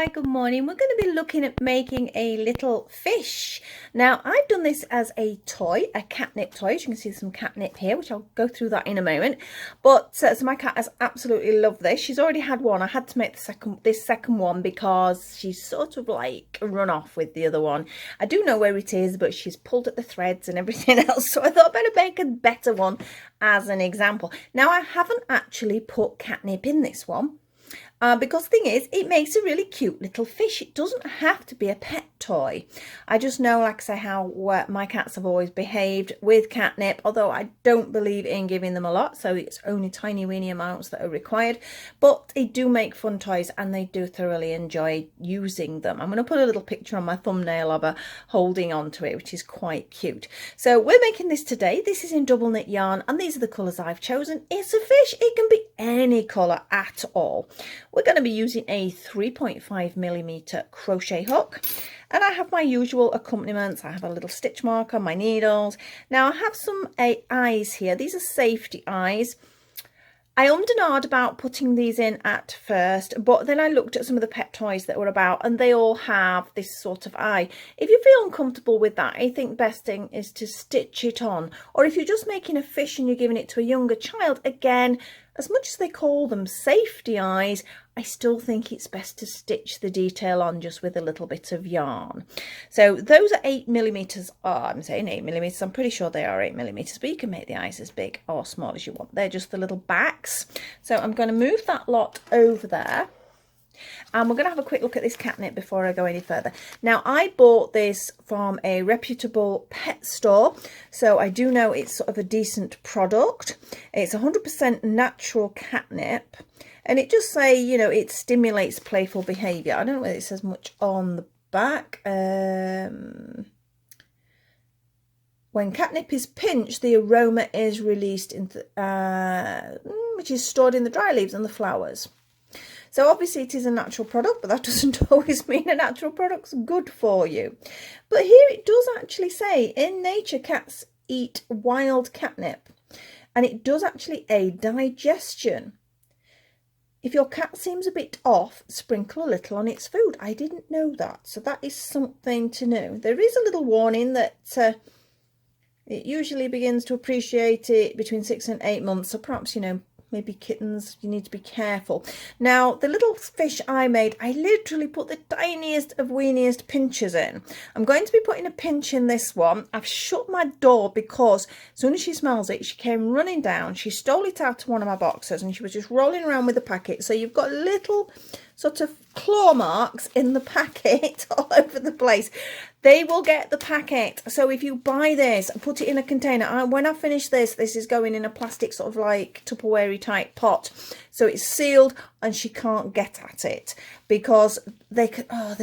Hi, good morning. We're going to be looking at making a little fish. Now, I've done this as a toy, a catnip toy. As you can see some catnip here, which I'll go through that in a moment. But so my cat has absolutely loved this. She's already had one. I had to make this second one because she's sort of like run off with the other one. I do know where it is, but she's pulled at the threads and everything else. So I thought I'd better make a better one as an example. Now, I haven't actually put catnip in this one. Because the thing is, it makes a really cute little fish. It doesn't have to be a pet toy. I just know, like I say, how my cats have always behaved with catnip, although I don't believe in giving them a lot, so it's only tiny weeny amounts that are required. But they do make fun toys and they do thoroughly enjoy using them. I'm going to put a little picture on my thumbnail of her holding on to it, which is quite cute. So we're making this today. This is in double knit yarn and these are the colours I've chosen. It's a fish. It can be any colour at all. We're going to be using a 3.5mm crochet hook, and I have my usual accompaniments. I have a little stitch marker, my needles. Now I have some eyes here. These are safety eyes. I ummed and ahed about putting these in at first, but then I looked at some of the pet toys that were about and they all have this sort of eye. If you feel uncomfortable with that, I think best thing is to stitch it on. Or if you're just making a fish and you're giving it to a younger child, again, as much as they call them safety eyes, I still think it's best to stitch the detail on just with a little bit of yarn. So those are 8mm. I'm saying 8mm. I'm pretty sure they are 8mm, but you can make the eyes as big or small as you want. They're just the little backs. So I'm going to move that lot over there. And we're going to have a quick look at this catnip before I go any further. Now, I bought this from a reputable pet store, so I do know it's sort of a decent product. It's 100% natural catnip, and it just say, you know, it stimulates playful behaviour. I don't know whether it says much on the back. When catnip is pinched, the aroma is released into, which is stored in the dry leaves and the flowers. So obviously it is a natural product, but that doesn't always mean a natural product's good for you. But here it does actually say, in nature, cats eat wild catnip, and it does actually aid digestion. If your cat seems a bit off, sprinkle a little on its food. I didn't know that, so that is something to know. There is a little warning that it usually begins to appreciate it between 6 and 8 months, so perhaps, you know, maybe kittens, you need to be careful. Now, the little fish I made, I literally put the tiniest of weeniest pinches in. I'm going to be putting a pinch in this one. I've shut my door because as soon as she smells it, she came running down. She stole it out of one of my boxes and she was just rolling around with the packet. So you've got little sort of claw marks in the packet all over the place. They will get the packet. So if you buy this and put it in a container, when I finish this is going in a plastic sort of like Tupperware type pot. So it's sealed and she can't get at it because they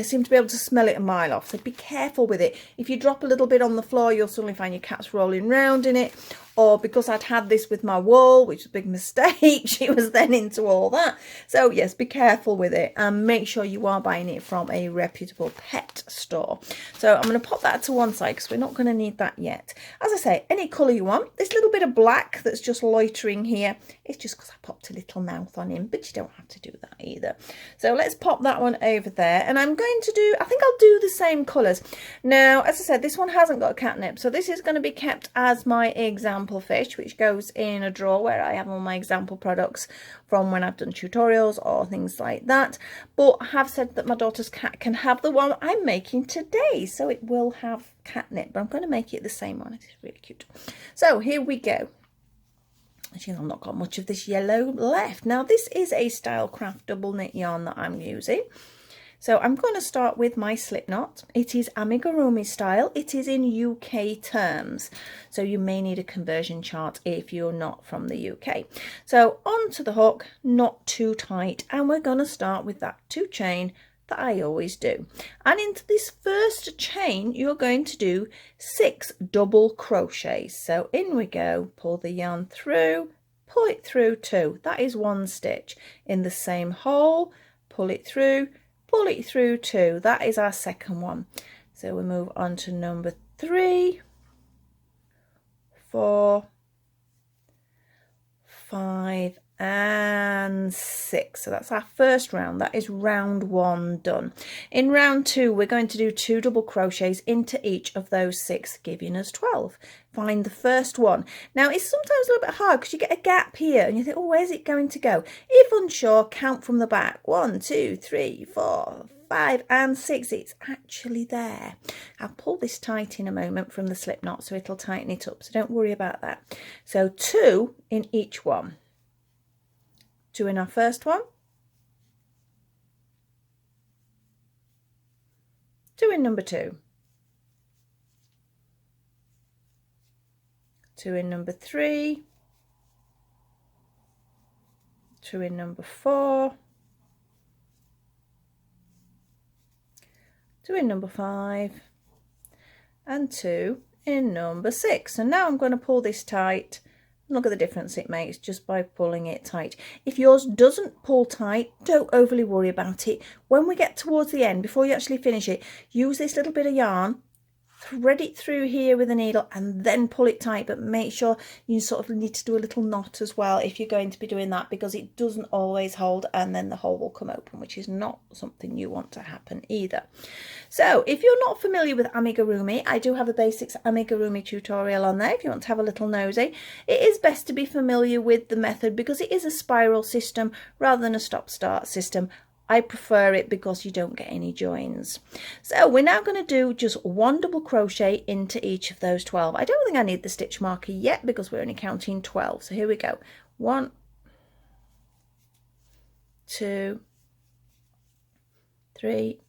seem to be able to smell it a mile off. So be careful with it. If you drop a little bit on the floor, you'll suddenly find your cat's rolling around in it. Or because I'd had this with my wool, which was a big mistake, she was then into all that. So yes, be careful with it and make sure you are buying it from a reputable pet store. So I'm going to pop that to one side because we're not going to need that yet. As I say, any colour you want. This little bit of black that's just loitering here, it's just because I popped a little mouth on him, but you don't have to do that either. So let's pop that one over there. And I'm going to do, I think I'll do the same colours. Now, as I said, this one hasn't got a catnip, so this is going to be kept as my example fish, which goes in a drawer where I have all my example products from when I've done tutorials or things like that. But I have said that my daughter's cat can have the one I'm making today, so it will have catnip, but I'm going to make it the same one. It's really cute. So here we go. As you know, I've not got much of this yellow left. Now this is a Stylecraft double knit yarn that I'm using. So I'm going to start with my slip knot. It is Amigurumi style. It is in UK terms. So you may need a conversion chart if you're not from the UK. So onto the hook, not too tight. And we're going to start with that 2 chain that I always do. And into this first chain, you're going to do 6 double crochets. So in we go, pull the yarn through, pull it through 2. That is 1 stitch. In the same hole, pull it through 2. That is our second one. So we move on to number 3, 4, 5 and 6. So that's our first round. That is round 1 done. In round 2 we're going to do 2 double crochets into each of those 6, giving us 12. Find the first one. Now it's sometimes a little bit hard because you get a gap here and you think, oh, where's it going to go? If unsure, count from the back. 1, 2, 3, 4, 5 and 6. It's actually there. I'll pull this tight in a moment from the slip knot so it'll tighten it up, so don't worry about that. So 2 in each one. 2 in our first one, 2 in number 2, 2 in number 3, 2 in number 4, 2 in number 5 and 2 in number 6. And now I'm going to pull this tight. Look at the difference it makes just by pulling it tight. If yours doesn't pull tight, don't overly worry about it. When we get towards the end, before you actually finish it, use this little bit of yarn, thread it through here with a needle and then pull it tight, but make sure you sort of need to do a little knot as well if you're going to be doing that, because it doesn't always hold and then the hole will come open, which is not something you want to happen either. So if you're not familiar with Amigurumi, I do have a basics Amigurumi tutorial on there if you want to have a little nosy. It is best to be familiar with the method because it is a spiral system rather than a stop-start system. I prefer it because you don't get any joins. So we're now going to do just 1 double crochet into each of those 12. I don't think I need the stitch marker yet because we're only counting 12. So here we go. 1, 2, 3,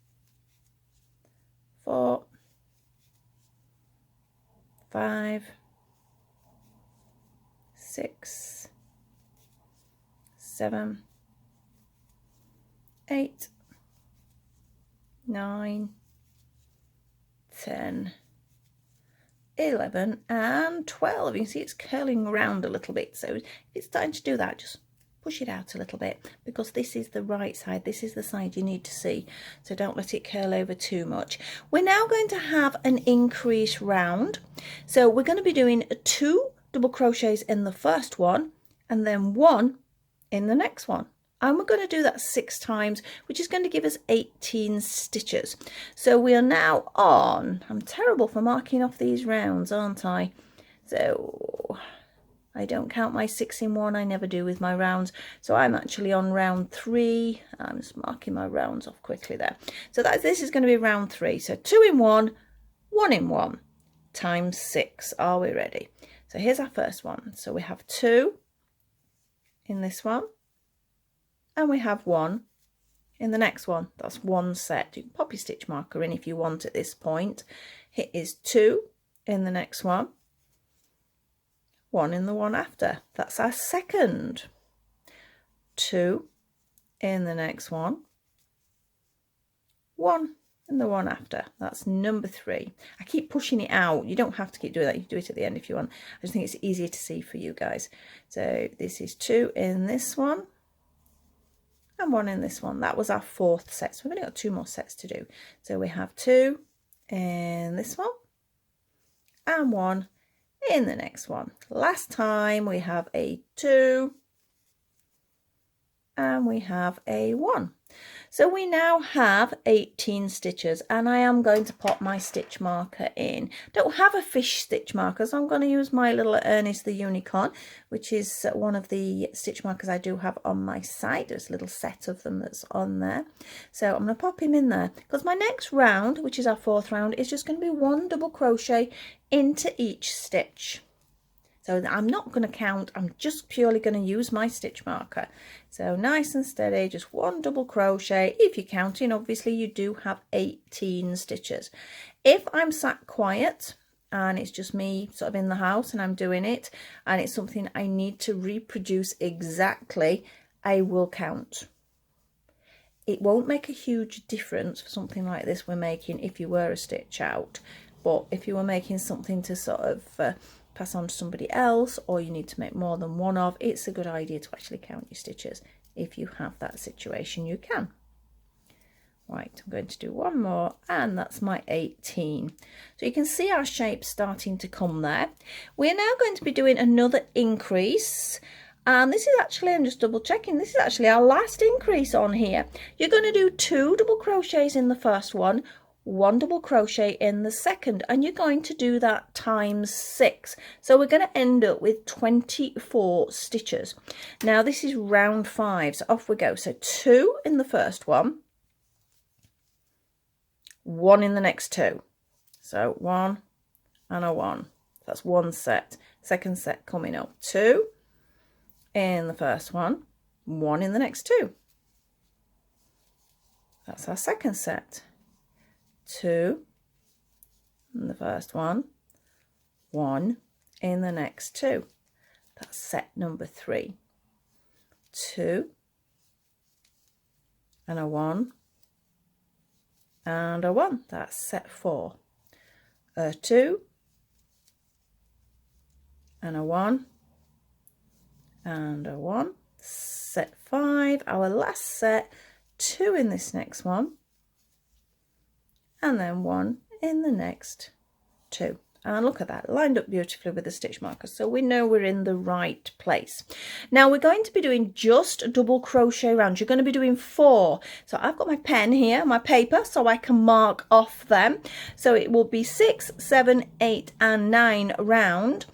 4, 5, 6, 7, 8, 9, 10, 11 and 12. You can see it's curling around a little bit, so if it's starting to do that, just push it out a little bit, because this is the right side, this is the side you need to see, so don't let it curl over too much. We're now going to have an increase round, so we're going to be doing 2 double crochets in the first one and then 1 in the next one. And we're going to do that 6 times, which is going to give us 18 stitches. So we are now on, I'm terrible for marking off these rounds, aren't I? So I don't count my 6 in 1, I never do with my rounds. So I'm actually on round 3. I'm just marking my rounds off quickly there. So this is going to be round 3. So 2 in 1, 1 in 1, times 6. Are we ready? So here's our first one. So we have 2 in this one. And we have 1 in the next one. That's 1 set. You can pop your stitch marker in if you want at this point. It is 2 in the next one, 1 in the one after. That's our second. 2 in the next one, 1 in the one after. That's number 3. I keep pushing it out. You don't have to keep doing that. You can do it at the end if you want. I just think it's easier to see for you guys. So this is 2 in this one. And 1 in this one. That was our 4th set, so we've only got 2 more sets to do. So we have 2 in this one and 1 in the next one. Last time we have a 2 and we have a 1. So we now have 18 stitches, and I am going to pop my stitch marker in. Don't have a fish stitch marker, so I'm going to use my little Ernest the Unicorn, which is one of the stitch markers I do have on my site. There's a little set of them that's on there. So I'm going to pop him in there, because my next round, which is our 4th round, is just going to be 1 double crochet into each stitch. So I'm not going to count, I'm just purely going to use my stitch marker. So nice and steady, just 1 double crochet. If you're counting, obviously you do have 18 stitches. If I'm sat quiet and it's just me sort of in the house and I'm doing it, and it's something I need to reproduce exactly, I will count. It won't make a huge difference for something like this we're making if you were a stitch out, but if you were making something to sort of pass on to somebody else, or you need to make more than 1 of, it's a good idea to actually count your stitches. If you have that situation, you can. Right, I'm going to do 1 more, and that's my 18. So you can see our shape starting to come there. We're now going to be doing another increase, And this is actually, I'm just double checking, this is actually our last increase on here. You're going to do 2 double crochets in the first one, 1 double crochet in the second, and you're going to do that times 6. So we're going to end up with 24 stitches. Now this is round 5, so off we go. So 2 in the first one, 1 in the next 2. So 1 and a 1. That's one set. Second set coming up. 2 in the first one, 1 in the next 2. That's our second set. 2 in the first one, 1 in the next 2. That's set number 3. 2 and a 1 and a 1. That's set 4. A 2 and a 1 and a 1. Set 5. Our last set. 2 in this next one, and then 1 in the next 2. And look at that, lined up beautifully with the stitch marker, so we know we're in the right place. Now we're going to be doing just double crochet rounds. You're going to be doing 4. So I've got my pen here, my paper, so I can mark off them. So it will be 6, 7, 8 and 9 round.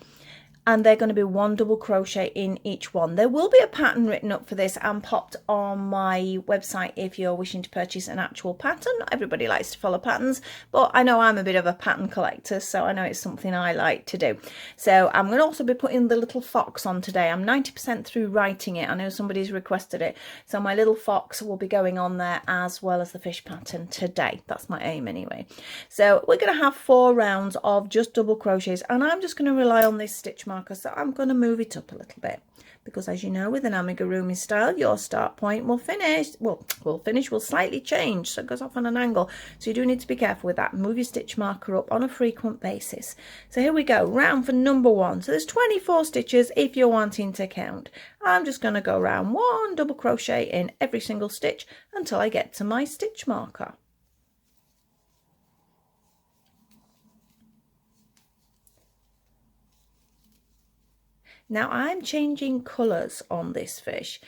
And they're going to be 1 double crochet in each one. There will be a pattern written up for this and popped on my website if you're wishing to purchase an actual pattern. Not everybody likes to follow patterns, but I know I'm a bit of a pattern collector, so I know it's something I like to do. So I'm going to also be putting the little fox on today. I'm 90% through writing it. I know somebody's requested it, so my little fox will be going on there as well as the fish pattern today. That's my aim anyway. So we're going to have 4 rounds of just double crochets, and I'm just going to rely on this stitch marker. So I'm going to move it up a little bit, because as you know, with an amigurumi style, your start point will slightly change, so it goes off on an angle, so you do need to be careful with that. Move your stitch marker up on a frequent basis. So here we go, round for number 1. So there's 24 stitches if you're wanting to count. I'm just going to go round 1 double crochet in every single stitch until I get to my stitch marker. Now I'm changing colours on this fish.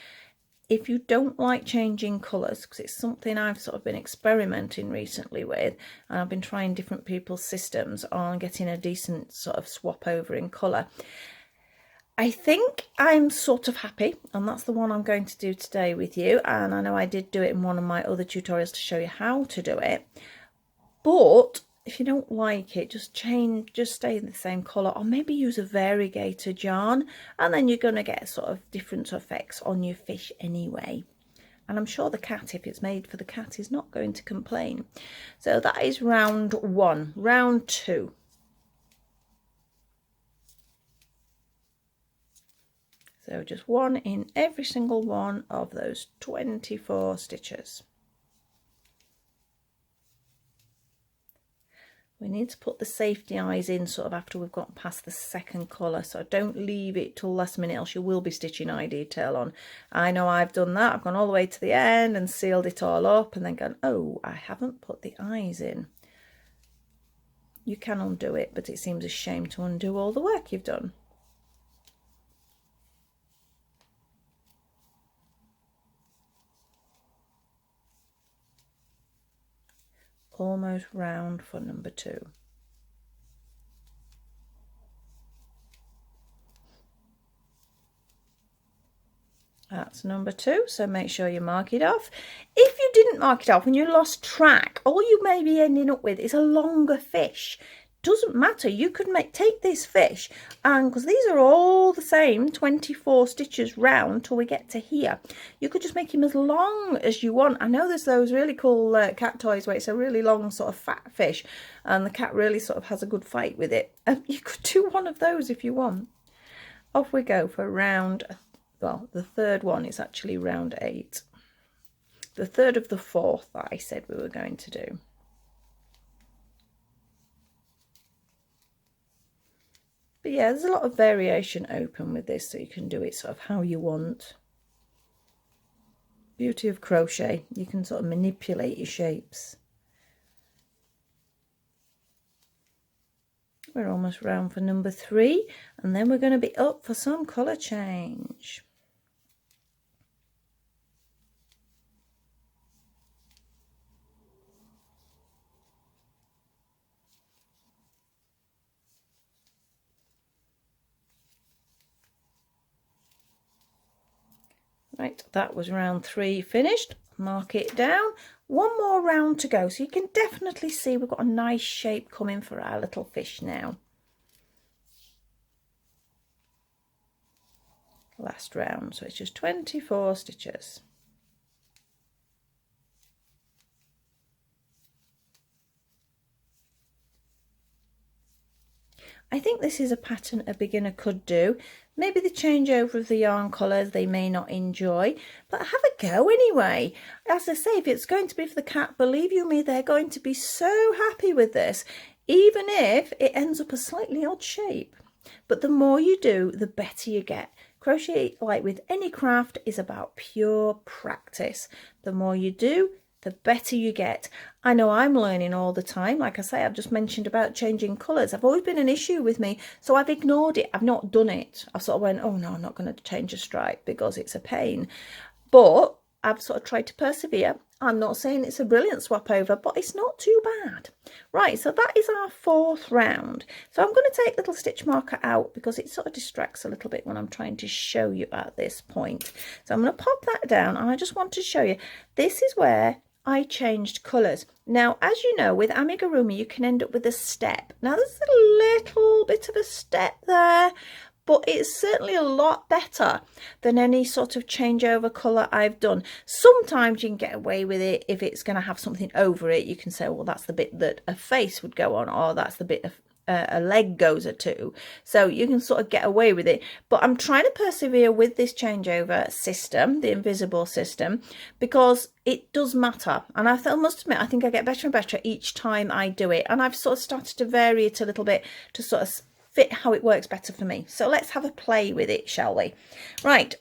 If you don't like changing colours, because it's something I've sort of been experimenting recently with, and I've been trying different people's systems on getting a decent sort of swap over in colour, I think I'm sort of happy, and that's the one I'm going to do today with you. And I know I did do it in one of my other tutorials to show you how to do it, but if you don't like it, just stay in the same colour, or maybe use a variegated yarn, and then you're going to get sort of different effects on your fish anyway. And I'm sure the cat, if it's made for the cat, is not going to complain. So that is round 1. Round 2. So just 1 in every single one of those 24 stitches. We need to put the safety eyes in sort of after we've got past the second colour, so don't leave it till last minute, else you will be stitching eye detail on. I know I've done that. I've gone all the way to the end and sealed it all up and then gone, oh, I haven't put the eyes in. You can undo it, but it seems a shame to undo all the work you've done. Almost round for number 2. That's number 2, so make sure you mark it off. If you didn't mark it off and you lost track, all you may be ending up with is a longer fish. Doesn't matter, you could take this fish, and because these are all the same 24 stitches round till we get to here, you could just make him as long as you want. I know there's those really cool cat toys where it's a really long sort of fat fish and the cat really sort of has a good fight with it, and you could do one of those if you want. Off we go for round, well, the third one is actually round 8, the third of the 4th that I said we were going to do. But yeah, there's a lot of variation open with this, so you can do it sort of how you want. Beauty of crochet, you can sort of manipulate your shapes. We're almost round for number 3, and then we're going to be up for some colour change. Right, that was round 3 finished. Mark it down. One more round to go, so you can definitely see we've got a nice shape coming for our little fish now. Last round, so it's just 24 stitches. I think this is a pattern a beginner could do. Maybe the changeover of the yarn colours they may not enjoy, but have a go anyway. As I say, if it's going to be for the cat, believe you me, they're going to be so happy with this, even if it ends up a slightly odd shape. But the more you do, the better you get. Crochet, like with any craft, is about pure practice. The more you do, the better you get. I know I'm learning all the time. Like I say, I've just mentioned about changing colours. I've always been an issue with me, so I've ignored it. I've not done it. I've sort of went, oh no, I'm not going to change a stripe because it's a pain. But I've sort of tried to persevere. I'm not saying it's a brilliant swap over, but it's not too bad. Right, so that is our 4th round. So I'm going to take little stitch marker out because it sort of distracts a little bit when I'm trying to show you at this point. So I'm going to pop that down, and I just want to show you, this is where I changed colours. Now, as you know, with Amigurumi, you can end up with a step. Now, there's a little bit of a step there, but it's certainly a lot better than any sort of changeover colour I've done. Sometimes you can get away with it if it's going to have something over it. You can say, well, that's the bit that a face would go on, or that's the bit of a leg goes to. So you can sort of get away with it. But I'm trying to persevere with this changeover system, the invisible system, because it does matter. And I must admit, I think I get better and better each time I do it. And I've sort of started to vary it a little bit to sort of fit how it works better for me. So let's have a play with it, shall we? Right,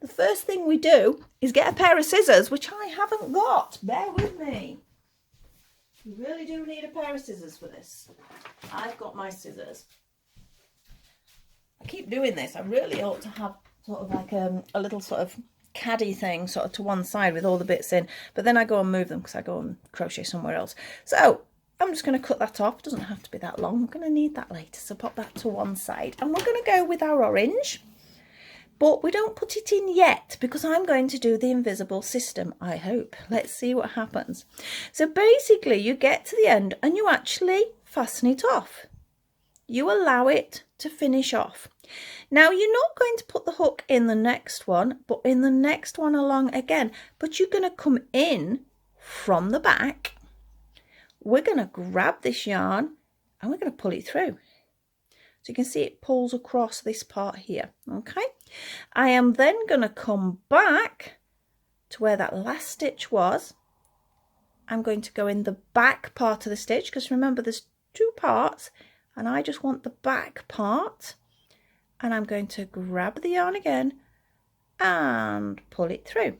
the first thing we do is get a pair of scissors, which I haven't got. Bear with me. You really do need a pair of scissors for this. I've got my scissors. I keep doing this. I really ought to have sort of like a little sort of caddy thing sort of to one side with all the bits in, but then I go and move them because I go and crochet somewhere else. So I'm just going to cut that off. It doesn't have to be that long. I'm going to need that later, so pop that to one side. And we're going to go with our orange, but we don't put it in yet because I'm going to do the invisible system, I hope. Let's see what happens. So basically you get to the end and you actually fasten it off. You allow it to finish off. Now you're not going to put the hook in the next one, but in the next one along again, but you're going to come in from the back. We're going to grab this yarn and we're going to pull it through. So you can see it pulls across this part here, okay? I am then going to come back to where that last stitch was. I'm going to go in the back part of the stitch because remember there's 2 parts and I just want the back part. And I'm going to grab the yarn again and pull it through.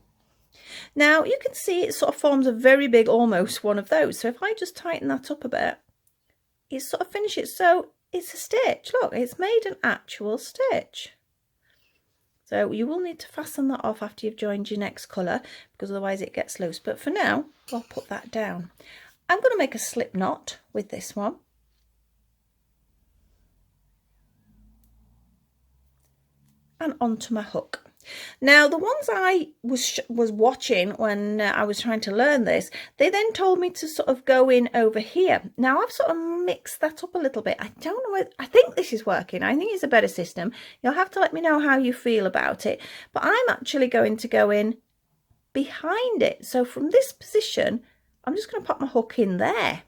Now you can see it sort of forms a very big, almost one of those. So if I just tighten that up a bit, it sort of finishes. So it's a stitch. Look, it's made an actual stitch. So you will need to fasten that off after you've joined your next colour because otherwise it gets loose. But for now, I'll put that down. I'm going to make a slip knot with this one. And onto my hook. Now the ones I was watching when I was trying to learn this, they then told me to sort of go in over here. Now I've sort of mixed that up a little bit. I don't know whether, I think this is working. I think it's a better system. You'll have to let me know how you feel about it. But I'm actually going to go in behind it. So from this position, I'm just going to pop my hook in there.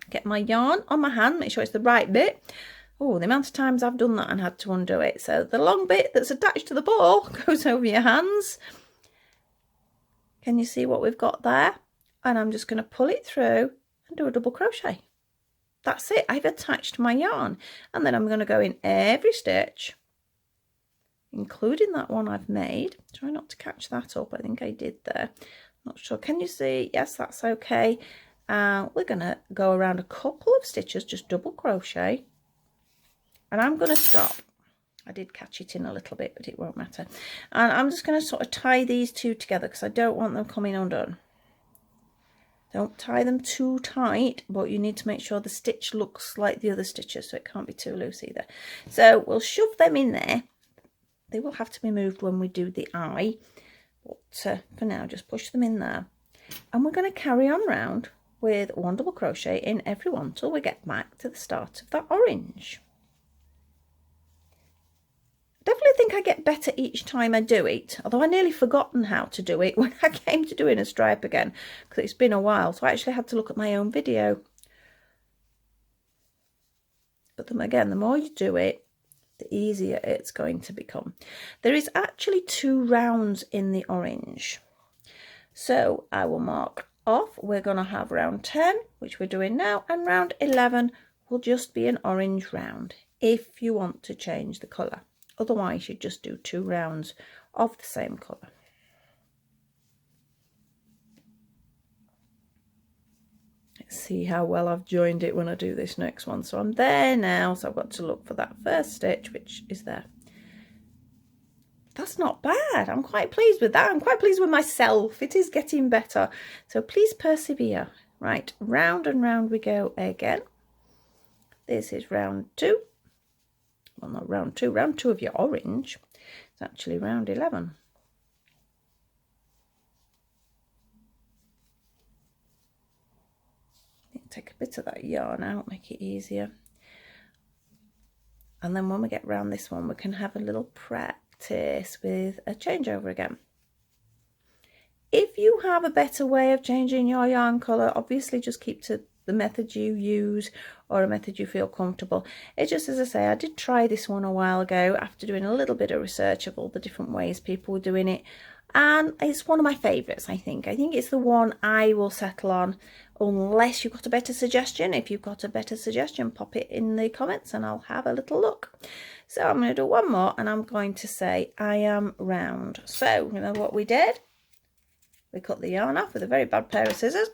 Get my yarn on my hand, make sure it's the right bit. Oh, the amount of times I've done that and had to undo it. So the long bit that's attached to the ball goes over your hands. Can you see what we've got there? And I'm just going to pull it through and do a double crochet. That's it. I've attached my yarn. And then I'm going to go in every stitch, including that one I've made. Try not to catch that up. I think I did there. Not sure. Can you see? Yes, that's okay. We're going to go around a couple of stitches, just double crochet. And I'm going to stop. I did catch it in a little bit, but it won't matter. And I'm just going to sort of tie these 2 together because I don't want them coming undone. Don't tie them too tight, but you need to make sure the stitch looks like the other stitches, so it can't be too loose either. So we'll shove them in there. They will have to be moved when we do the eye, but for now just push them in there. And we're going to carry on round with 1 double crochet in every one till we get back to the start of that orange. Definitely think I get better each time I do it, although I nearly forgotten how to do it when I came to doing a stripe again, because it's been a while, so I actually had to look at my own video. But then again, the more you do it, the easier it's going to become. There is actually 2 rounds in the orange, so I will mark off. We're going to have round 10, which we're doing now, and round 11 will just be an orange round if you want to change the colour. Otherwise, you just do 2 rounds of the same colour. Let's see how well I've joined it when I do this next one. So I'm there now, so I've got to look for that first stitch, which is there. That's not bad. I'm quite pleased with that. I'm quite pleased with myself. It is getting better. So please persevere. Right, round and round we go again. This is round 2. Well, not round 2. Round 2 of your orange. It's actually round 11. Take a bit of that yarn out, make it easier. And then when we get round this one, we can have a little practice with a changeover again. If you have a better way of changing your yarn colour, obviously just keep to the method you use or a method you feel comfortable. It's just, as I say, I did try this one a while ago after doing a little bit of research of all the different ways people were doing it, and it's one of my favourites. I think it's the one I will settle on, unless you've got a better suggestion. If you've got a better suggestion, pop it in the comments and I'll have a little look. So I'm going to do one more, and I'm going to say I am round. So remember what we did? We cut the yarn off with a very bad pair of scissors.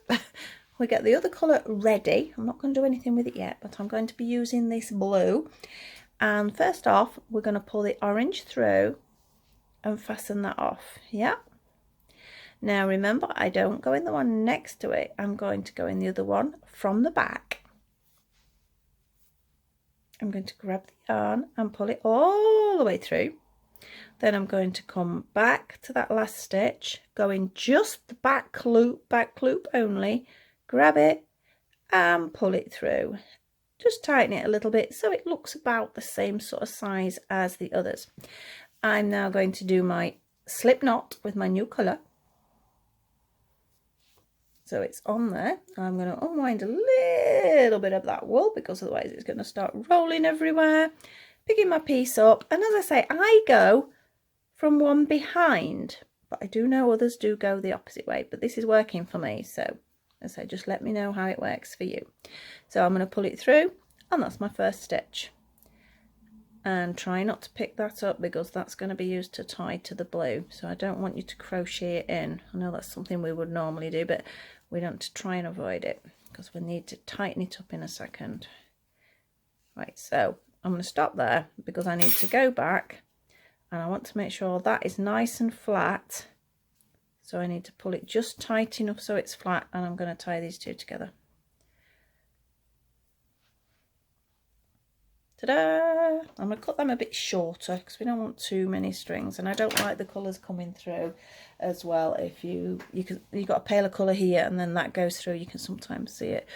We get the other colour ready. I'm not going to do anything with it yet, but I'm going to be using this blue. And first off, we're going to pull the orange through and fasten that off. Yeah. Now remember, I don't go in the one next to it. I'm going to go in the other one from the back. I'm going to grab the yarn and pull it all the way through. Then I'm going to come back to that last stitch, go in just the back loop only, grab it and pull it through. Just tighten it a little bit so it looks about the same sort of size as the others. I'm now going to do my slip knot with my new colour. So it's on there. I'm going to unwind a little bit of that wool, because otherwise it's going to start rolling everywhere. Picking my piece up, and as I say, I go from one behind, but I do know others do go the opposite way, but this is working for me. So as I say, just let me know how it works for you. So I'm going to pull it through, and that's my first stitch. And try not to pick that up, because that's going to be used to tie to the blue. So I don't want you to crochet it in. I know that's something we would normally do, but we don't try and avoid it, because we need to tighten it up in a second. Right, so I'm going to stop there, because I need to go back and I want to make sure that is nice and flat. So I need to pull it just tight enough so it's flat, and I'm going to tie these two together. Ta-da! I'm going to cut them a bit shorter, because we don't want too many strings, and I don't like the colours coming through as well. If you've got a paler colour here and then that goes through, you can sometimes see it.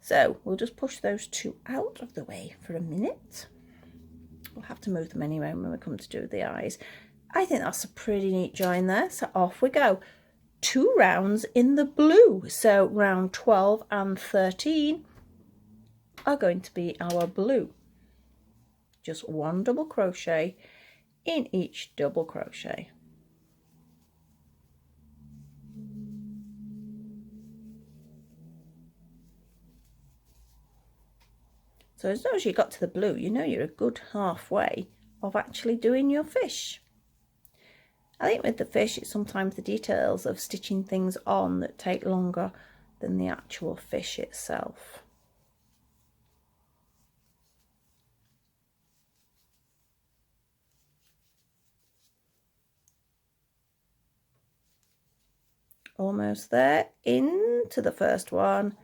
So we'll just push those two out of the way for a minute. We'll have to move them anyway when we come to do the eyes. I think that's a pretty neat join there. So off we go. 2 rounds in the blue. So round 12 and 13 are going to be our blue. Just 1 double crochet in each double crochet. So as soon as you got to the blue, you know you're a good halfway of actually doing your fish. I think with the fish, it's sometimes the details of stitching things on that take longer than the actual fish itself. Almost there, into the first one.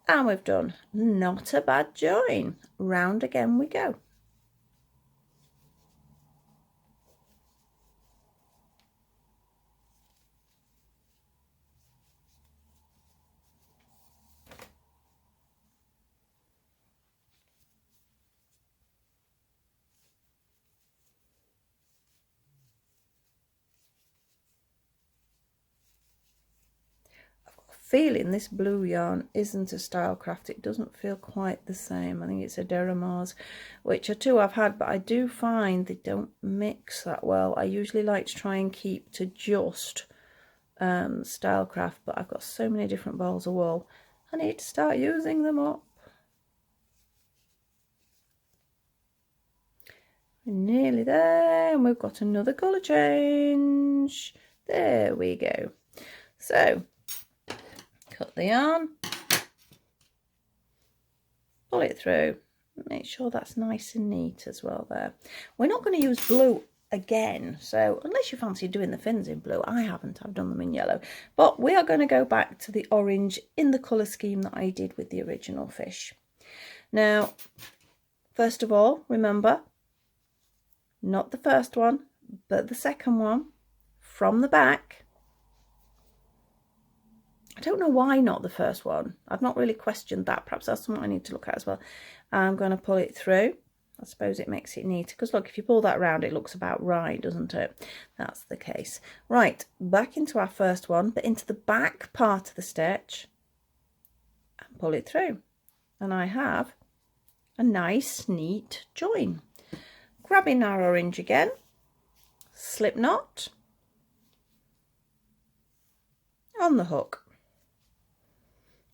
And we've done not a bad join. Round again we go. feeling this blue yarn isn't a Stylecraft. It doesn't feel quite the same. I think it's a Deramars, which are two I've had, but I do find they don't mix that well. I usually like to try and keep to just Stylecraft, but I've got so many different balls of wool. I need to start using them up. We're nearly there, and we've got another colour change. There we go. So, cut the yarn, pull it through, make sure that's nice and neat as well there. We're not going to use blue again, so unless you fancy doing the fins in blue, I haven't, I've done them in yellow. But we are going to go back to the orange in the colour scheme that I did with the original fish. Now, first of all, remember, not the first one, but the second one from the back. I don't know why not the first one. I've not really questioned that. Perhaps that's something I need to look at as well. I'm going to pull it through. I suppose it makes it neater, because look, if you pull that round, it looks about right, doesn't it? That's the case. Right, back into our first one, but into the back part of the stitch, and pull it through. And I have a nice, neat join. Grabbing our orange again, slip knot on the hook.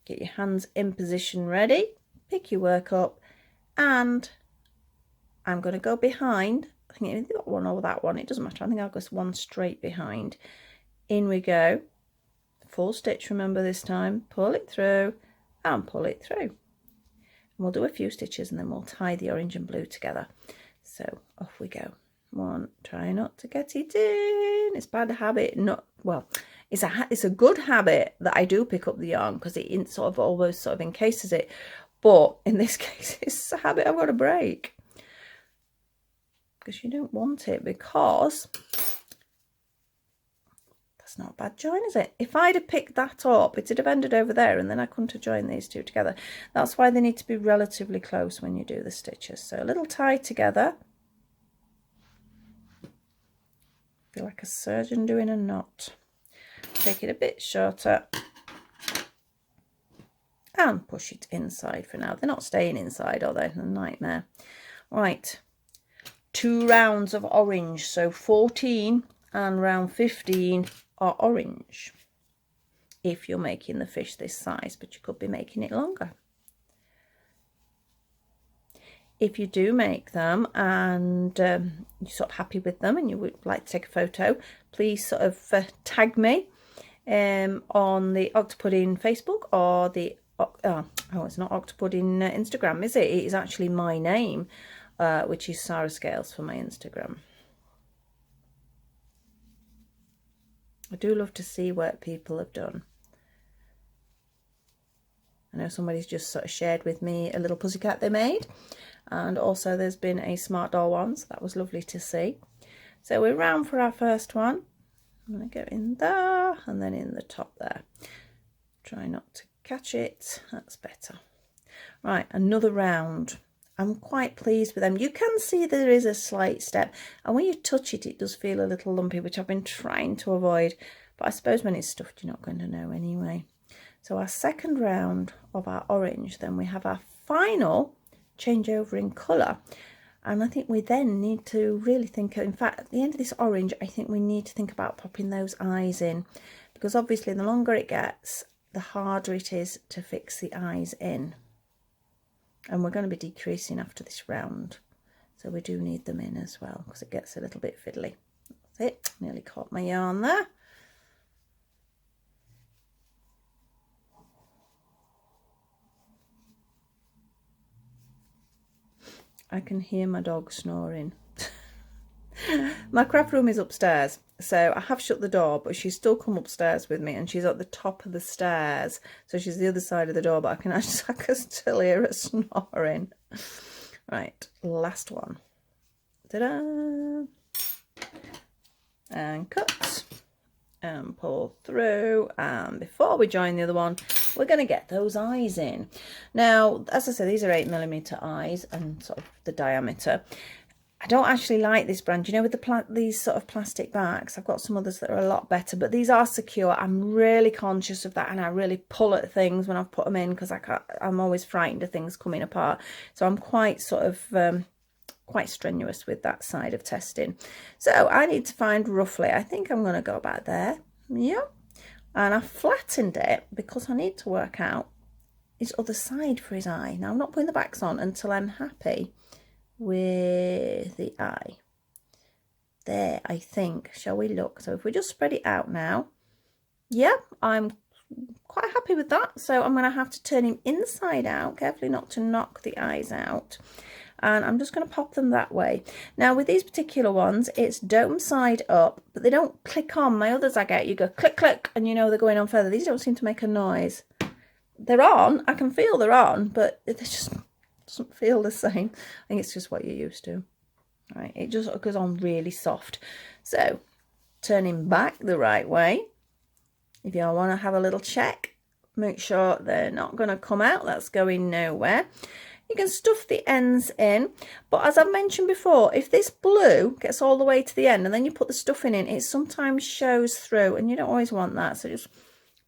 Get your hands in position ready, pick your work up, and I'm going to go behind. I think either that one or that one, it doesn't matter. I think I'll go one straight behind. In we go. Full stitch, remember this time. Pull it through and pull it through. And we'll do a few stitches and then we'll tie the orange and blue together. So off we go. One, try not to get it in. It's bad habit. Not well. It's a good habit that I do pick up the yarn, because it sort of almost sort of encases it. But in this case, it's a habit I've got to break, because you don't want it, because that's not a bad join, is it? If I'd have picked that up, it'd have ended over there, and then I couldn't have joined these two together. That's why they need to be relatively close when you do the stitches. So a little tie together. Feel like a surgeon doing a knot. Take it a bit shorter and push it inside for now. They're not staying inside, are they? A nightmare. Right, 2 rounds of orange, so 14 and round 15 are orange if you're making the fish this size, but you could be making it longer. If you do make them and you're sort of happy with them and you would like to take a photo, please sort of tag me on the Octopudding Facebook or the it's not Octopudding Instagram, is it? It is actually my name, which is Sarah Scales for my Instagram. I do love to see what people have done. I know somebody's just sort of shared with me a little pussycat they made, and also there's been a smart doll one, so that was lovely to see. So we're round for our first one. I'm going to go in there and then in the top there. Try not to catch it, that's better. Right, another round. I'm quite pleased with them. You can see there is a slight step, and when you touch it, it does feel a little lumpy, which I've been trying to avoid, but I suppose when it's stuffed you're not going to know anyway. So our second round of our orange, then we have our final changeover in colour, and I think we then need to really think, in fact at the end of this orange, I think we need to think about popping those eyes in, because obviously the longer it gets, the harder it is to fix the eyes in, and we're going to be decreasing after this round, so we do need them in as well, because it gets a little bit fiddly. That's it, nearly caught my yarn there. I can hear my dog snoring. My craft room is upstairs, so I have shut the door, but she's still come upstairs with me, and she's at the top of the stairs, so she's the other side of the door, but I can still hear her snoring. Right, last one. Ta-da! And cut and pull through, and before we join the other one, we're going to get those eyes in. Now, as I said, these are 8mm eyes and sort of the diameter. I don't actually like this brand, you know, with these sort of plastic bags. I've got some others that are a lot better, but these are secure. I'm really conscious of that, and I really pull at things when I've put them in because I'm always frightened of things coming apart. So I'm quite sort of quite strenuous with that side of testing. So I need to find roughly, I think I'm going to go about there. Yeah. And I flattened it because I need to work out his other side for his eye. Now I'm not putting the backs on until I'm happy with the eye. There, I think. Shall we look? So if we just spread it out now, yeah, I'm quite happy with that. So I'm going to have to turn him inside out, carefully not to knock the eyes out. And I'm just going to pop them that way. Now with these particular ones, it's dome side up, but they don't click on. My others I get, you go click, click, and you know they're going on further. These don't seem to make a noise. They're on, I can feel they're on, but it just doesn't feel the same. I think it's just what you're used to. Right, it just goes on really soft. So turning back the right way. If you want to have a little check, make sure they're not going to come out. That's going nowhere. You can stuff the ends in, but as I've mentioned before, if this blue gets all the way to the end and then you put the stuffing in, it sometimes shows through, and you don't always want that. So just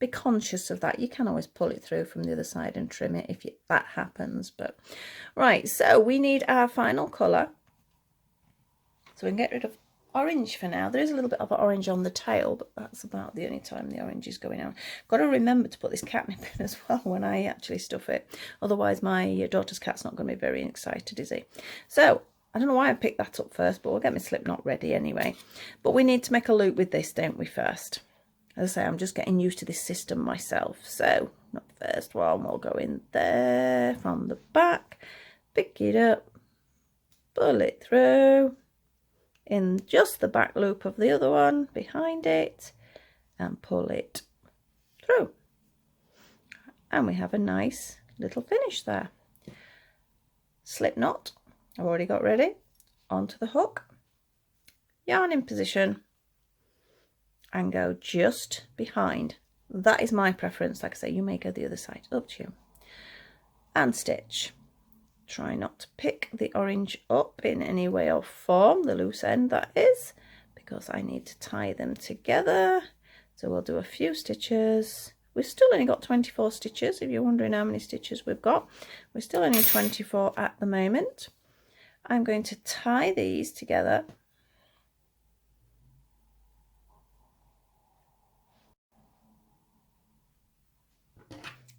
be conscious of that. You can always pull it through from the other side and trim it if that happens. But right, so we need our final colour. So we can get rid of orange for now. There is a little bit of orange on the tail, but that's about the only time the orange is going on. Got to remember to put this catnip in as well when I actually stuff it. Otherwise my daughter's cat's not going to be very excited, is he? So I don't know why I picked that up first, but we'll get my slip knot ready anyway. But we need to make a loop with this, don't we, first? As I say, I'm just getting used to this system myself. So not the first one, we'll go in there from the back, pick it up, pull it through, in just the back loop of the other one behind it, and pull it through, and we have a nice little finish there. Slip knot I've already got ready, onto the hook, yarn in position, and go just behind. That is my preference. Like I say, you may go the other side, up to you, and stitch. Try not to pick the orange up in any way or form, the loose end that is, because I need to tie them together. So we'll do a few stitches. We've still only got 24 stitches, if you're wondering how many stitches we've got. We're still only 24 at the moment. I'm going to tie these together.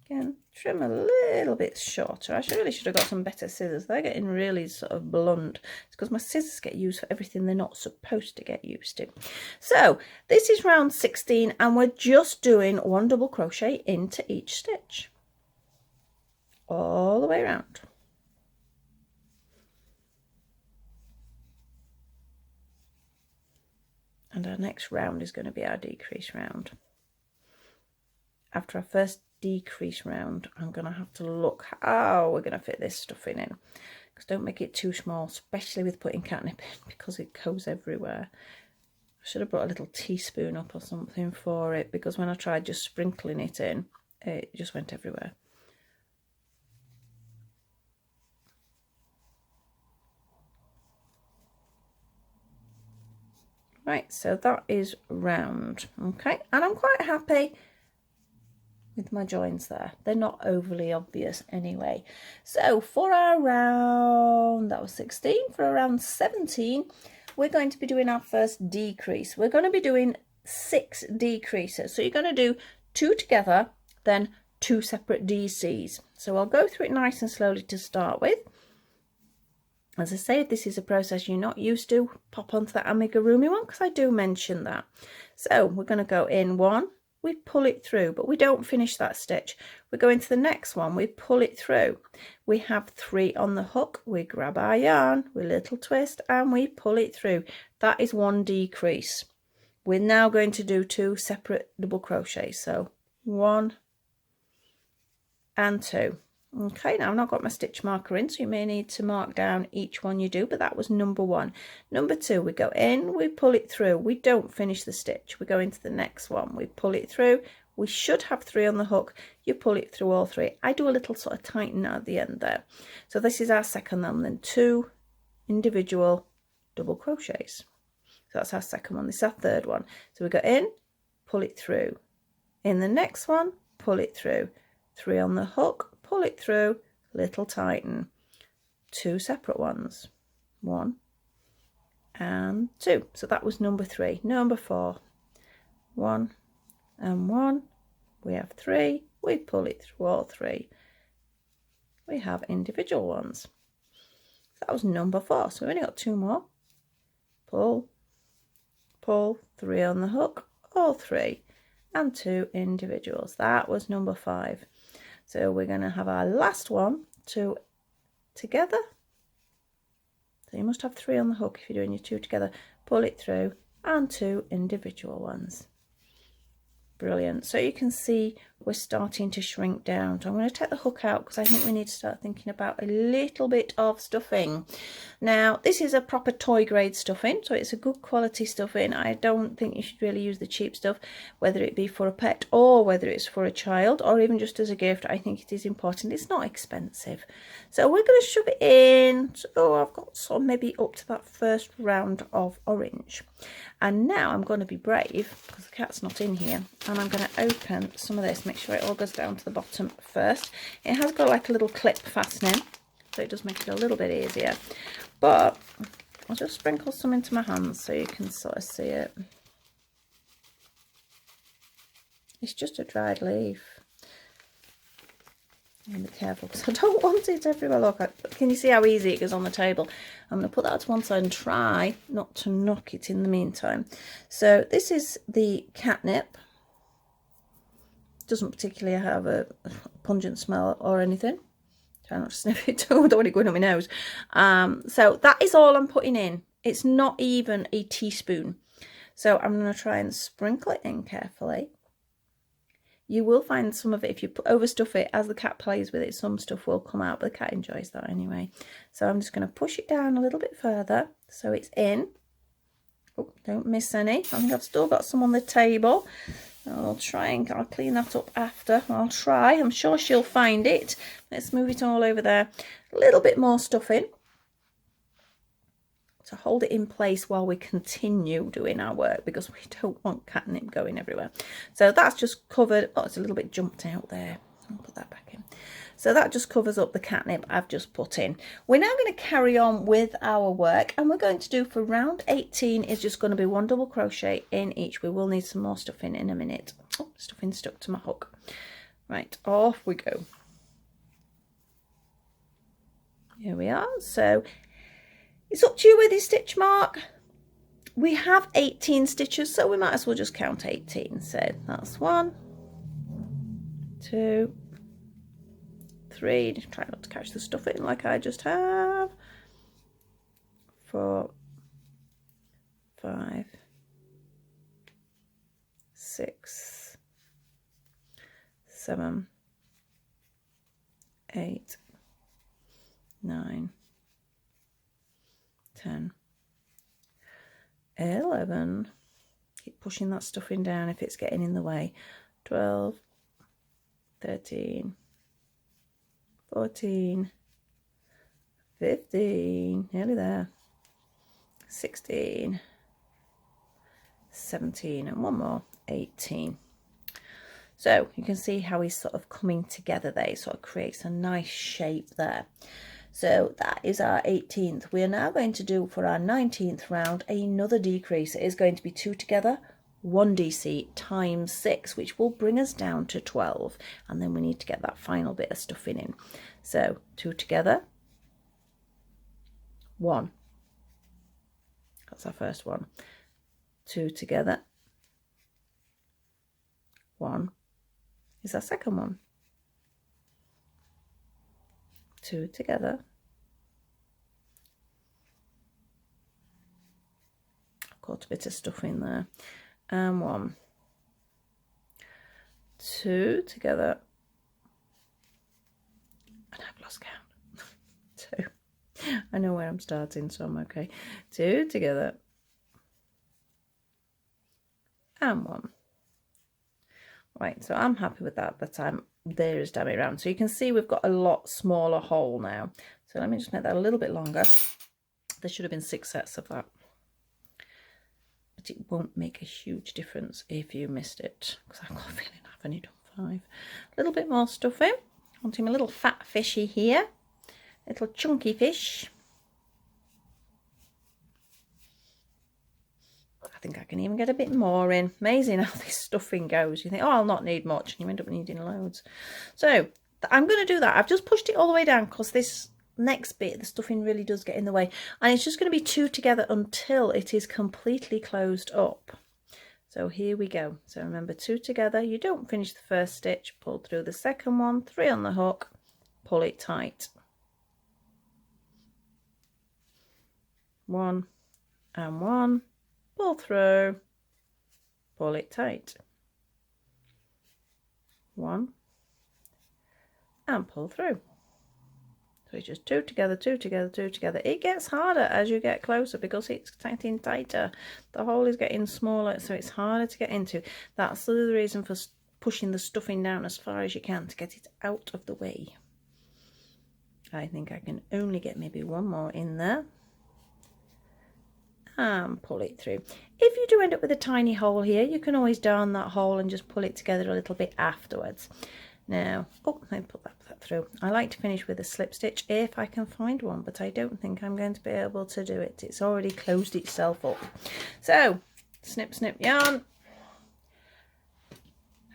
Again, trim a little bit shorter. I really should have got some better scissors. They're getting really sort of blunt. It's because my scissors get used for everything they're not supposed to get used to. So this is round 16, and we're just doing one double crochet into each stitch all the way around. And our next round is going to be our decrease round. After our first decrease round, I'm going to have to look how we're going to fit this stuffing in, because don't make it too small, especially with putting catnip in, because it goes everywhere. I should have brought a little teaspoon up or something for it, because when I tried just sprinkling it in, it just went everywhere. Right, so that is round. Okay, and I'm quite happy with my joins there. They're not overly obvious anyway. So for our round, that was 16, for around 17, we're going to be doing our first decrease. We're going to be doing 6 decreases. So you're going to do 2 together, then 2 separate DCs. So I'll go through it nice and slowly to start with. As I say, if this is a process you're not used to, pop onto that Amigurumi one, because I do mention that. So we're going to go in 1, we pull it through, but we don't finish that stitch. We go into the next one, we pull it through. We have 3 on the hook, we grab our yarn, we little twist, and we pull it through. That is 1 decrease. We're now going to do 2 separate double crochets. So 1 and 2. Okay, now I've not got my stitch marker in, so you may need to mark down each one you do, but that was number 1. Number 2, we go in, we pull it through, we don't finish the stitch, we go into the next one, we pull it through, we should have 3 on the hook, you pull it through all 3. I do a little sort of tighten at the end there. So this is our second one, then 2 individual double crochets. So that's our second one. This is our third one. So we go in, pull it through. In the next one, pull it through. 3 on the hook, pull it through, little tighten. 2 separate ones. 1 and 2. So that was number 3. Number 4. 1 and 1. We have 3. We pull it through all 3. We have individual ones. That was number 4. So we've only got 2 more. Pull, pull, 3 on the hook, all 3, and 2 individuals. That was number 5. So we're going to have our last one, 2 together. So you must have 3 on the hook if you're doing your 2 together. Pull it through, and 2 individual ones. Brilliant. So you can see we're starting to shrink down. So I'm going to take the hook out because I think we need to start thinking about a little bit of stuffing. Now this is a proper toy grade stuffing, so it's a good quality stuffing. I don't think you should really use the cheap stuff, whether it be for a pet or whether it's for a child or even just as a gift. I think it is important. It's not expensive. So we're going to shove it in. So I've got sort of maybe up to that first round of orange. And now I'm going to be brave because the cat's not in here, and I'm going to open some of this, make sure it all goes down to the bottom first. It has got like a little clip fastening, so it does make it a little bit easier, but I'll just sprinkle some into my hands so you can sort of see it. It's just a dried leaf. And be careful because I don't want it everywhere. Look, can you see how easy it goes on the table? I'm going to put that to one side and try not to knock it in the meantime. So this is the catnip. Doesn't particularly have a pungent smell or anything. Try not to sniff it too. I don't want it going up my nose. So that is all I'm putting in. It's not even a teaspoon. So I'm going to try and sprinkle it in carefully. You will find some of it, if you overstuff it, as the cat plays with it, some stuff will come out, but the cat enjoys that anyway. So I'm just going to push it down a little bit further so it's in. Oh, don't miss any. I think I've still got some on the table. I'll clean that up after. I'll try. I'm sure she'll find it. Let's move it all over there. A little bit more stuff in to hold it in place while we continue doing our work, because we don't want catnip going everywhere. So that's just covered. Oh, it's a little bit jumped out there. I'll put that back in. So that just covers up the catnip I've just put in. We're now going to carry on with our work, and we're going to do for round 18 is just going to be 1 double crochet in each. We will need some more stuffing in a minute. Oh, stuffing stuck to my hook. Right, off we go. Here we are. So it's up to you with your stitch mark. We have 18 stitches, so we might as well just count 18. So that's 1, 2, 3. Just try not to catch the stuff in like I just have. 4, 5, 6, 7, 8, 9, 10, 11, keep pushing that stuffing down if it's getting in the way, 12, 13, 14, 15, nearly there, 16, 17, and one more, 18. So you can see how he's sort of coming together there. It sort of creates a nice shape there. So that is our 18th. We are now going to do for our 19th round another decrease. It is going to be 2 together, 1 DC times 6, which will bring us down to 12. And then we need to get that final bit of stuffing in. So 2 together, 1. That's our first one. 2 together, 1 is our second one. 2 together, I've got a bit of stuff in there, and 1, 2 together, and I've lost count. 2. I know where I'm starting, so I'm okay. 2 together, and 1. Right, so I'm happy with that, but I'm there is damn it round. So you can see we've got a lot smaller hole now. So let me just make that a little bit longer. There should have been 6 sets of that. But it won't make a huge difference if you missed it, because I've got a feeling I've only done 5. A little bit more stuffing. Wanting a little fat fishy here. Little chunky fish. I think I can even get a bit more in. Amazing how this stuffing goes. You think, oh, I'll not need much, and you end up needing loads. So I'm going to do that. I've just pushed it all the way down because this next bit, the stuffing really does get in the way, and it's just going to be 2 together until it is completely closed up. So here we go. So remember, 2 together. You don't finish the first stitch, pull through the second one, 3 on the hook, pull it tight. 1 and 1, pull through, pull it tight. 1 and pull through. So it's just 2 together, 2 together, 2 together. It gets harder as you get closer because it's getting tighter. The hole is getting smaller, so it's harder to get into. That's the reason for pushing the stuffing down as far as you can to get it out of the way. I think I can only get maybe 1 more in there. And pull it through. If you do end up with a tiny hole here, you can always darn that hole and just pull it together a little bit afterwards. Now, oh, let me put that through. I like to finish with a slip stitch if I can find one, but I don't think I'm going to be able to do it. It's already closed itself up. So, snip, snip, yarn.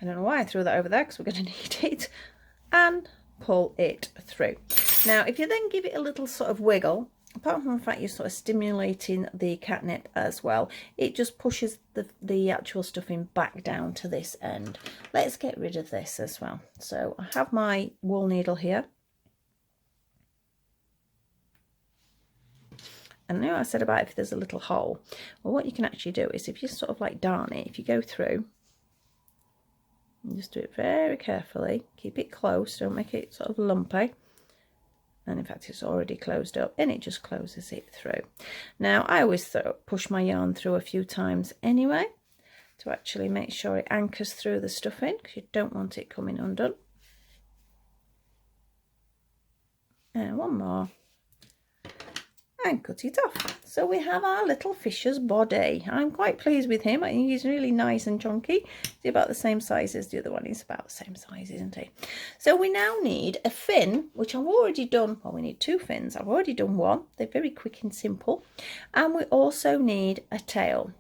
I don't know why I threw that over there because we're going to need it. And pull it through. Now, if you then give it a little sort of wiggle, apart from the fact you're sort of stimulating the catnip as well, it just pushes the actual stuffing back down to this end. Let's get rid of this as well. So I have my wool needle here. And now I said about if there's a little hole. Well, what you can actually do is if you sort of like darn it, if you go through, and just do it very carefully, keep it close, don't make it sort of lumpy. And in fact it's already closed up, and it just closes it through. Now I always push my yarn through a few times anyway to actually make sure it anchors through the stuffing, because you don't want it coming undone. And 1 more, and cut it off. So we have our little fisher's body. I'm quite pleased with him. I think he's really nice and chunky. He's about the same size as the other one. He's about the same size, isn't he? So we now need a fin, which I've already done. Well, we need 2 fins. I've already done 1. They're very quick and simple. And we also need a tail.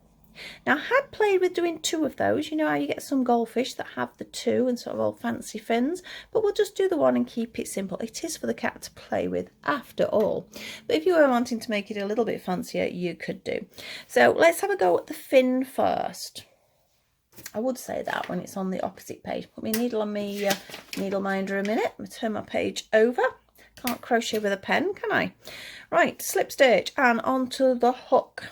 Now, I had played with doing 2 of those. You know how you get some goldfish that have the 2 and sort of all fancy fins, but we'll just do the 1 and keep it simple. It is for the cat to play with after all. But if you were wanting to make it a little bit fancier, you could do. So let's have a go at the fin first. I would say that when it's on the opposite page. Put my needle on my needle minder a minute. I'm going to turn my page over. Can't crochet with a pen, can I? Right, slip stitch and onto the hook.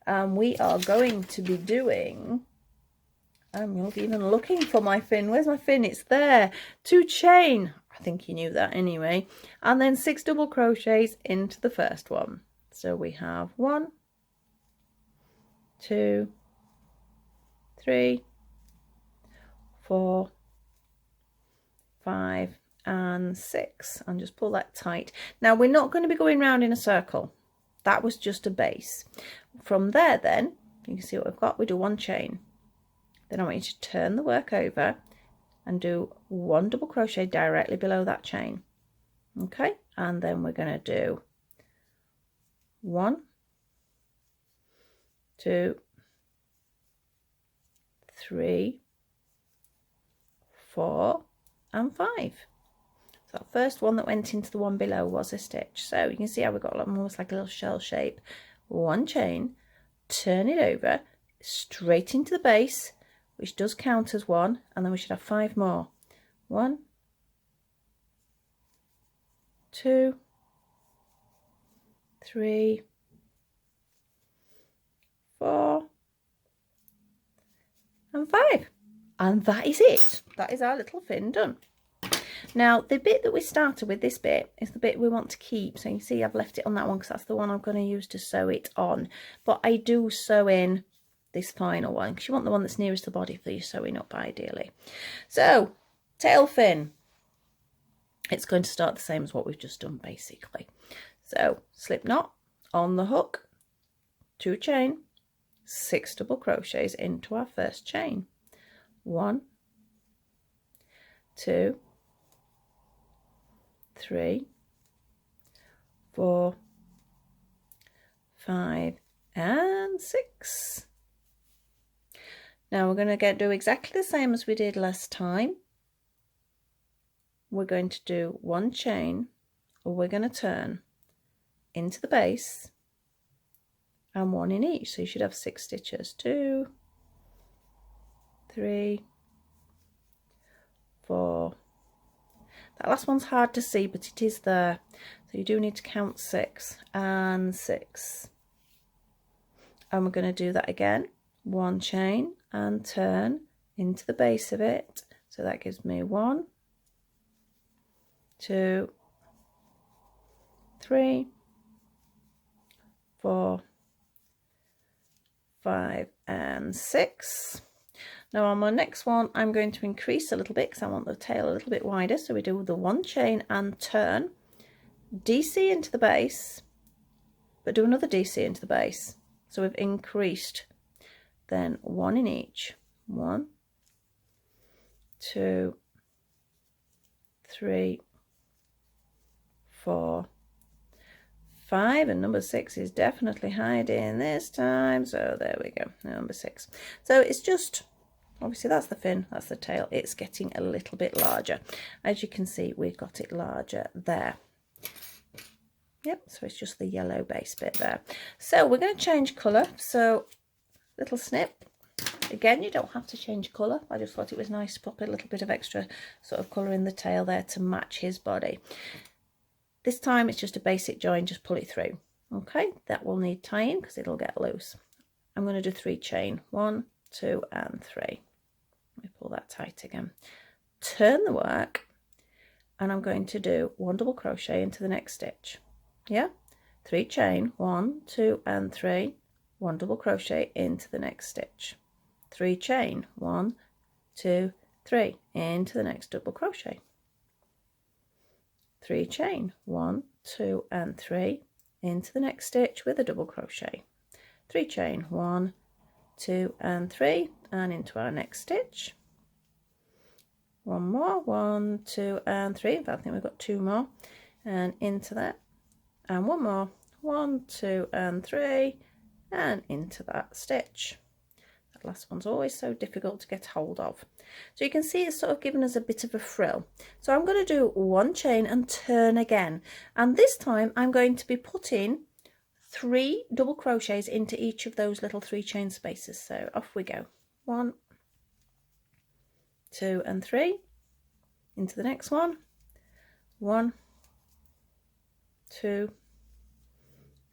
We are going to be doing, I'm not even looking for my fin. Where's my fin? It's there. 2 chain. I think you knew that anyway. And then 6 double crochets into the first one. So we have 1, 2, 3, 4, 5, and 6. And just pull that tight. Now we're not going to be going round in a circle. That was just a base. From there then, you can see what we've got. We do 1 chain. Then I want you to turn the work over and do 1 double crochet directly below that chain. Okay, and then we're going to do 1, 2, 3, 4, and 5. So the first one that went into the one below was a stitch. So you can see how we've got almost like a little shell shape. 1 chain, turn it over, straight into the base, which does count as 1, and then we should have 5 more. 1, 2, 3, 4, and 5. And that is it. That is our little fin done. Now the bit that we started with, this bit, is the bit we want to keep. So you see I've left it on that one because that's the one I'm going to use to sew it on. But I do sew in this final one because you want the one that's nearest the body for your sewing up ideally. So tail fin, it's going to start the same as what we've just done basically. So slip knot, on the hook, 2 chain, 6 double crochets into our first chain. 1, 2, 3, 4, 5 and 6. Now we're going to do exactly the same as we did last time. We're going to do 1 chain, or we're going to turn into the base and 1 in each, so you should have 6 stitches. 2, 3, 4. That last one's hard to see, but it is there, so you do need to count 6 and 6. And we're going to do that again, 1 chain and turn into the base of it, so that gives me 1, 2, 3, 4, 5 and 6. Now on my next one I'm going to increase a little bit because I want the tail a little bit wider, so we do the 1 chain and turn, DC into the base, but do another DC into the base, so we've increased, then 1 in each. 1, 2, 3, 4, 5, and number 6 is definitely hiding this time, so there we go, number 6. So it's just, obviously that's the fin, that's the tail, it's getting a little bit larger. As you can see, we've got it larger there. Yep, so it's just the yellow base bit there. So we're going to change colour, so little snip. Again, you don't have to change colour, I just thought it was nice to put a little bit of extra sort of colour in the tail there to match his body. This time it's just a basic join, just pull it through. Okay, that will need tying because it'll get loose. I'm going to do 3 chain, 1, 2 and 3. Let me pull that tight again. Turn the work, and I'm going to do 1 double crochet into the next stitch. Yeah, 3 chain, 1, 2 and 3, 1 double crochet into the next stitch. 3 chain, 1, 2, 3 into the next double crochet. 3 chain, 1, 2 and 3 into the next stitch with a double crochet. 3 chain, 1, 2 and 3 and into our next stitch. 1 more, 1, 2 and 3. In fact, I think we've got 2 more, and into that, and 1 more, 1, 2 and 3 and into that stitch. That last one's always so difficult to get hold of. So you can see it's sort of given us a bit of a frill. So I'm going to do 1 chain and turn again, and this time I'm going to be putting 3 double crochets into each of those little 3 chain spaces. So off we go. 1, 2 and 3 into the next one. 1, 2,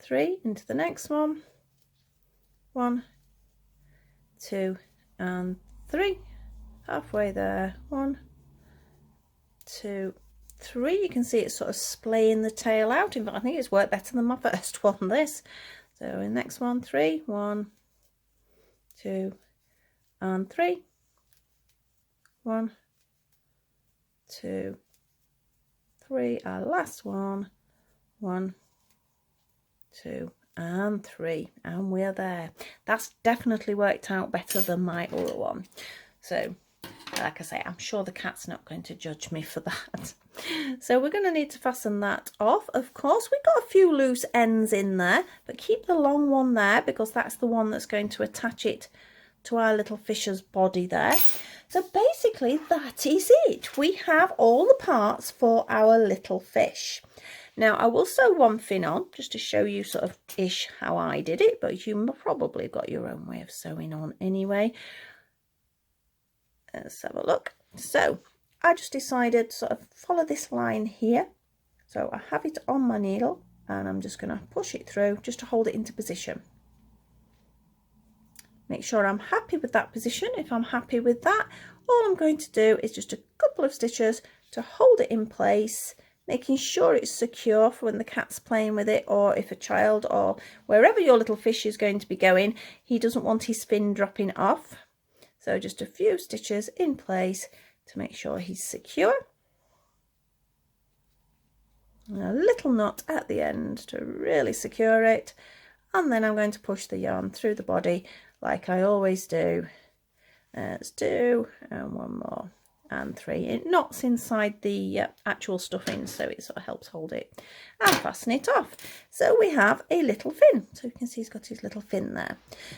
3 into the next one. 1, 2 and 3, halfway there. 1, 2, 3. You can see it's sort of splaying the tail out. In fact, I think it's worked better than my first one, this. So in the next one, 3, 1, 2 and 3. 1, 2, 3. Our last one. 1, 2 and 3, and we're there. That's definitely worked out better than my other one. So like I say, I'm sure the cat's not going to judge me for that. So we're going to need to fasten that off. Of course, we've got a few loose ends in there, but keep the long one there because that's the one that's going to attach it to our little fisher's body there. So basically that is it. We have all the parts for our little fish. Now I will sew one fin on just to show you sort of ish how I did it, but you probably got your own way of sewing on anyway. Let's have a look. So I just decided to sort of follow this line here. So I have it on my needle and I'm just going to push it through just to hold it into position. Make sure I'm happy with that position. If I'm happy with that, all I'm going to do is just a couple of stitches to hold it in place, making sure it's secure for when the cat's playing with it, or if a child or wherever your little fish is going to be going, he doesn't want his fin dropping off. So just a few stitches in place to make sure he's secure. And a little knot at the end to really secure it, and then I'm going to push the yarn through the body like I always do. That's 2 and 1 more and 3. It knots inside the actual stuffing, so it sort of helps hold it, and fasten it off. So we have a little fin. So you can see he's got his little fin there.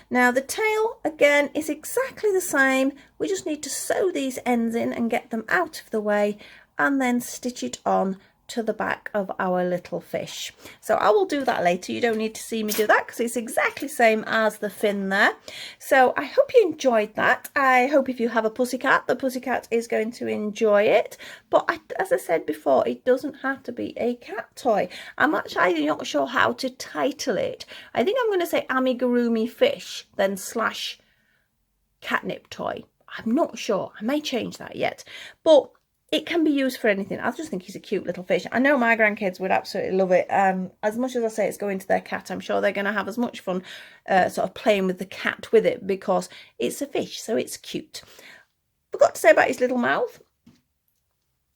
Now the tail again is exactly the same. We just need to sew these ends in and get them out of the way, and then stitch it on to the back of our little fish. So I will do that later. You don't need to see me do that because it's exactly the same as the fin there. So I hope you enjoyed that. I hope if you have a pussycat, the pussycat is going to enjoy it. But as I said before, it doesn't have to be a cat toy. I'm actually not sure how to title it. I think I'm going to say Amigurumi fish, then / catnip toy. I'm not sure. I may change that yet. But it can be used for anything. I just think he's a cute little fish. I know my grandkids would absolutely love it. As much as I say it's going to their cat, I'm sure they're going to have as much fun sort of playing with the cat with it, because it's a fish, so it's cute. Forgot to say about his little mouth.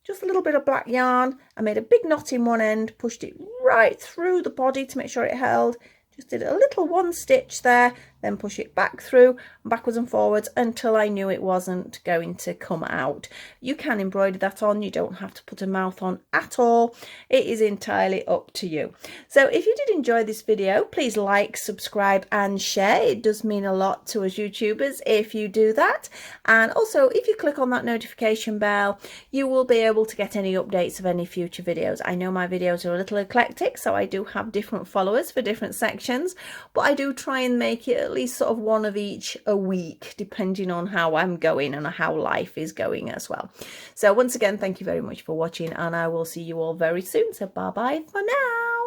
Just a little bit of black yarn. I made a big knot in one end, pushed it right through the body to make sure it held. Just did a little 1 stitch there, then push it back through, backwards and forwards, until I knew it wasn't going to come out. You can embroider that on. You don't have to put a mouth on at all. It is entirely up to you. So if you did enjoy this video, please like, subscribe and share. It does mean a lot to us YouTubers if you do that. And also, if you click on that notification bell, you will be able to get any updates of any future videos. I know my videos are a little eclectic, so I do have different followers for different sections, but I do try and make it at least sort of one of each a week, depending on how I'm going and how life is going as well. So once again, thank you very much for watching, and I will see you all very soon. So bye bye for now.